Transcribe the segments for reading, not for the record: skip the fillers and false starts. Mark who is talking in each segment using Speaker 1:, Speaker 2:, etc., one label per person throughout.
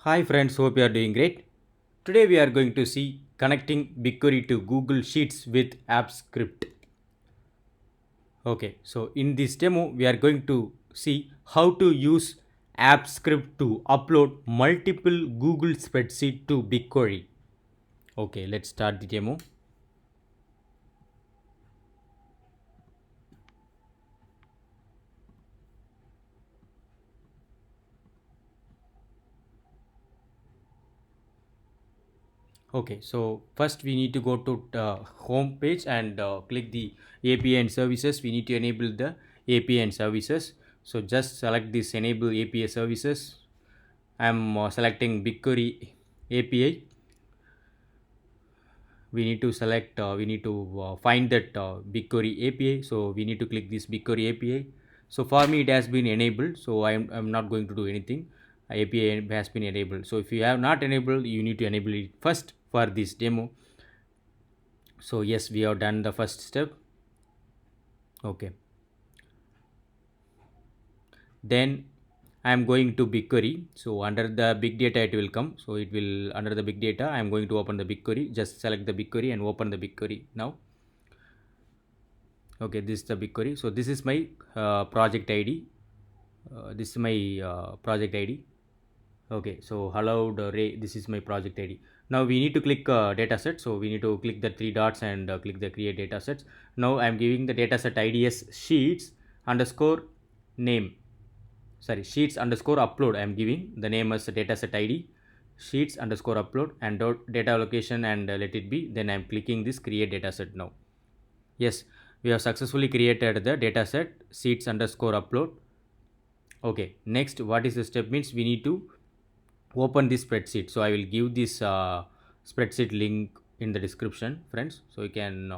Speaker 1: Hi friends, hope you are doing great. Today we are going to see connecting BigQuery to Google Sheets with AppScript. Okay, so in this demo we are going to see how to use AppScript to upload multiple Google spreadsheet to BigQuery. Okay, let's start the demo. Okay, so first we need to go to home page and click the API and services. We need to enable the API and services. So just select this enable API services. I'm selecting BigQuery API. We need to select, we need to find that BigQuery API. So we need to click this BigQuery API. So for me, it has been enabled. So I'm not going to do anything. API has been enabled. So if you have not enabled, you need to enable it first for this demo. So yes, we have done the first step. Okay. Then I'm going to BigQuery. So under the big data it will come. So it will under the big data. I'm going to open the BigQuery. Just select the BigQuery and open the BigQuery now. Okay, this is the BigQuery. So this is my project ID. This is my project ID. Okay, so allowed array. This is my project ID. Now we need to click dataset. So we need to click the three dots and click the create datasets. Now I'm giving the dataset ID as sheets underscore name. Sorry, sheets underscore upload. I'm giving the name as dataset ID sheets underscore upload and data location and let it be. Then I'm clicking this create dataset now. Yes, we have successfully created the dataset sheets underscore upload. Okay, next what is the step means we need to open this spreadsheet. So I will give this spreadsheet link in the description, friends. So you can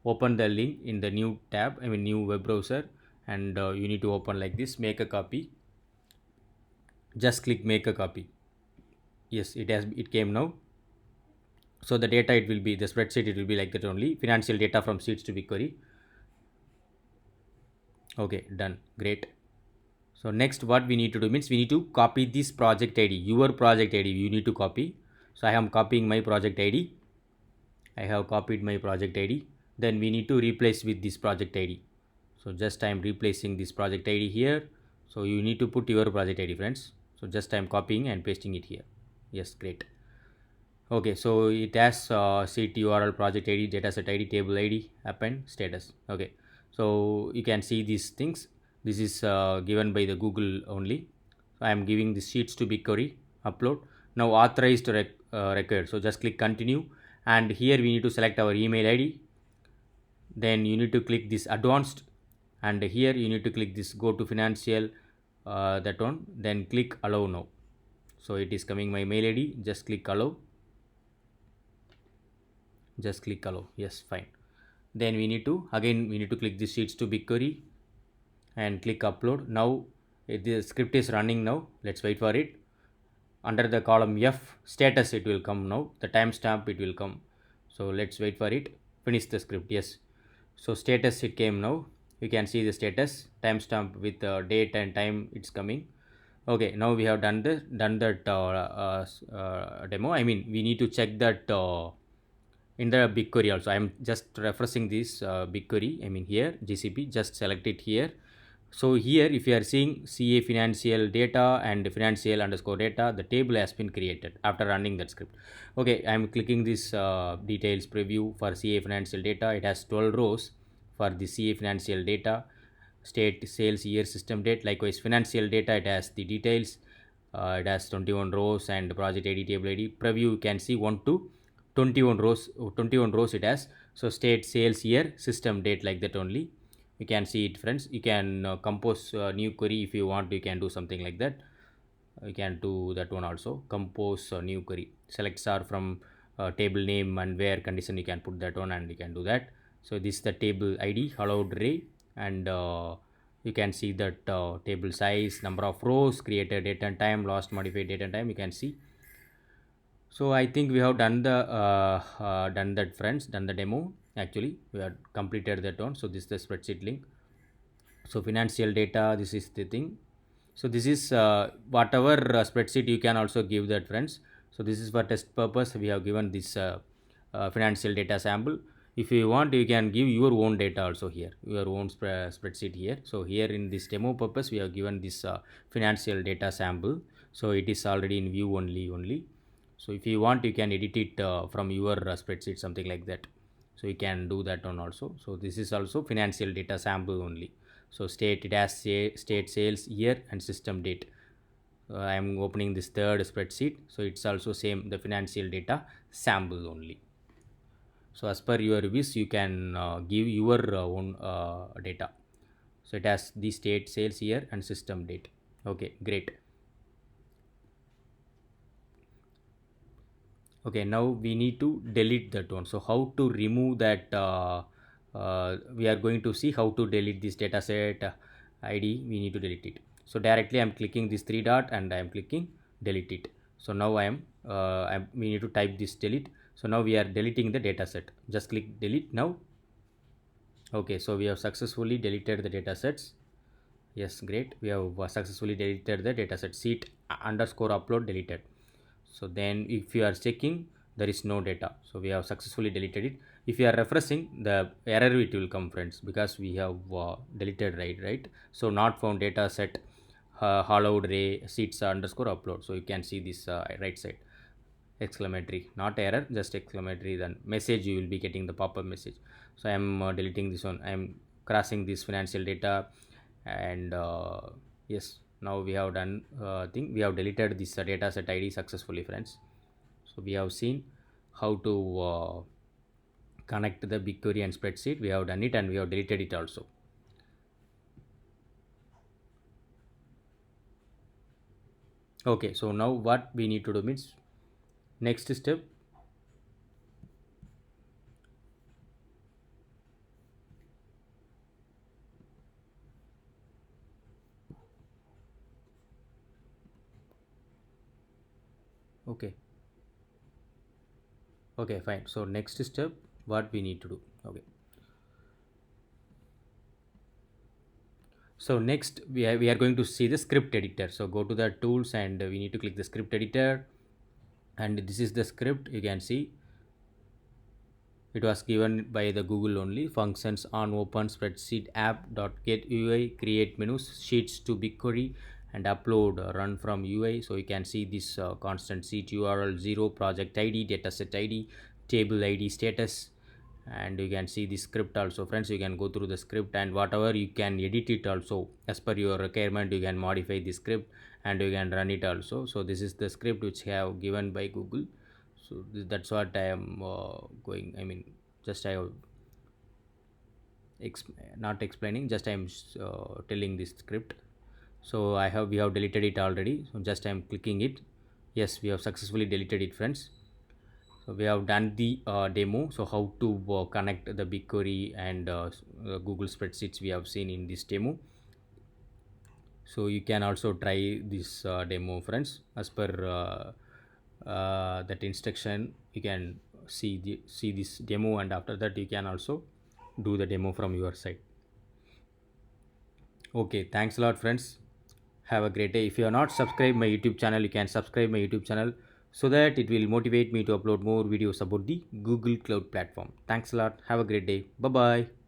Speaker 1: open the link in the new tab, I mean new web browser, and you need to open like this, make a copy. Just click make a copy. Yes, it came now. So the data it will be the spreadsheet, it will be like that only, financial data from sheets to BigQuery. Okay, done, great. So next what we need to do means we need to copy this project ID, your project ID you need to copy. So I am copying my project ID. I have copied my project ID. Then we need to replace with this project ID. So just I am replacing this project ID here. So you need to put your project ID, friends. So just I am copying and pasting it here. Yes, great. Okay, so it has sheet URL, project ID, dataset ID, table ID, append, status. Okay, so you can see these things. This is given by the Google only. I am giving the sheets to BigQuery, upload. Now authorized record. So just click continue, and here we need to select our email ID. Then you need to click this advanced, and here you need to click this go to financial, that one. Then click allow now. So it is coming my mail ID. Just click allow. Just click allow. Yes, fine. Then we need to again we need to click the sheets to BigQuery and click upload. Now the script is running now. Let's wait for it. Under the column F status it will come now. The timestamp it will come. So let's wait for it. Finish the script. Yes. So status it came now. You can see the status timestamp with date and time it's coming. Okay, now we have done that demo. I mean, we need to check that in the BigQuery also. I'm just refreshing this BigQuery. I mean here GCP. Just select it here. So here, if you are seeing CA financial data and financial underscore data, the table has been created after running that script. Okay, I'm clicking this details preview for CA financial data. It has 12 rows for the CA financial data, state, sales, year, system date. Likewise, financial data, it has the details. It has 21 rows and project ID, table ID. Preview, you can see 1 to 21 rows. 21 rows it has. So state, sales, year, system date, like that only. You can see it, friends. You can compose a new query if you want. You can do something like that. You can do that one also. Compose a new query. Select star from table name and where condition. You can put that one and you can do that. So this is the table ID allowed array, and you can see that table size, number of rows, created date and time, last modified date and time. You can see. So I think we have done the done that, friends, done the demo. Actually we have completed that one. So this is the spreadsheet link. So financial data, this is the thing. So this is whatever spreadsheet you can also give that, friends. So this is for test purpose we have given this financial data sample. If you want, you can give your own data also here, your own spreadsheet here. So here in this demo purpose we have given this financial data sample. So it is already in view only. So if you want, you can edit it from your spreadsheet, something like that. So you can do that one also. So this is also financial data sample only. So state, it has state, sales, year and system date. I am opening this third spreadsheet, so it's also same, the financial data sample only. So as per your wish, you can give your own data. So it has the state, sales, year and system date. Okay, great. Okay, now we need to delete that one. So how to remove that? We are going to see how to delete this data set id. We need to delete it. So directly I'm clicking this three dot and I'm clicking delete it. So now we need to type this delete. So now we are deleting the data set. Just click delete now. Okay, so we have successfully deleted the data sets. Yes, great. We have successfully deleted the dataset. Sheet underscore upload deleted. So then if you are checking, there is no data. So we have successfully deleted it. If you are refreshing, the error it will come, friends, because we have deleted, right. So not found data set, hollowed ray sheets underscore upload. So you can see this right side exclamatory, not error, just exclamatory, then message you will be getting the pop-up message. So I am deleting this one. I am crossing this financial data, and yes, now we have done thing, we have deleted this data set id successfully, friends. So we have seen how to connect the BigQuery and spreadsheet. We have done it and we have deleted it also. Okay, so now what we need to do means, next step. Okay, okay, fine. So next step, what we need to do. Okay, so next we are going to see the script editor. So go to the tools and we need to click the script editor, and this is the script. You can see it was given by the Google only. Functions on open spreadsheet app dot get UI, create menus, sheets to BigQuery and upload, run from UI. So you can see this constant sheet URL 0, project ID, dataset ID, table ID, status, and you can see the script also, friends. You can go through the script, and whatever you can edit it also as per your requirement. You can modify the script and you can run it also. So this is the script which I have given by Google. So that's what I am going, I mean, just I have not explaining, just I am telling this script. So we have deleted it already. So just I am clicking it. Yes, we have successfully deleted it, friends. So we have done the demo. So how to connect the BigQuery and Google spreadsheets we have seen in this demo. So you can also try this demo, friends, as per that instruction. You can see this demo, and after that you can also do the demo from your side. Okay, thanks a lot, friends. Have a great day. If you are not subscribed my YouTube channel, you can subscribe my YouTube channel, so that it will motivate me to upload more videos about the Google Cloud platform. Thanks a lot. Have a great day. Bye bye.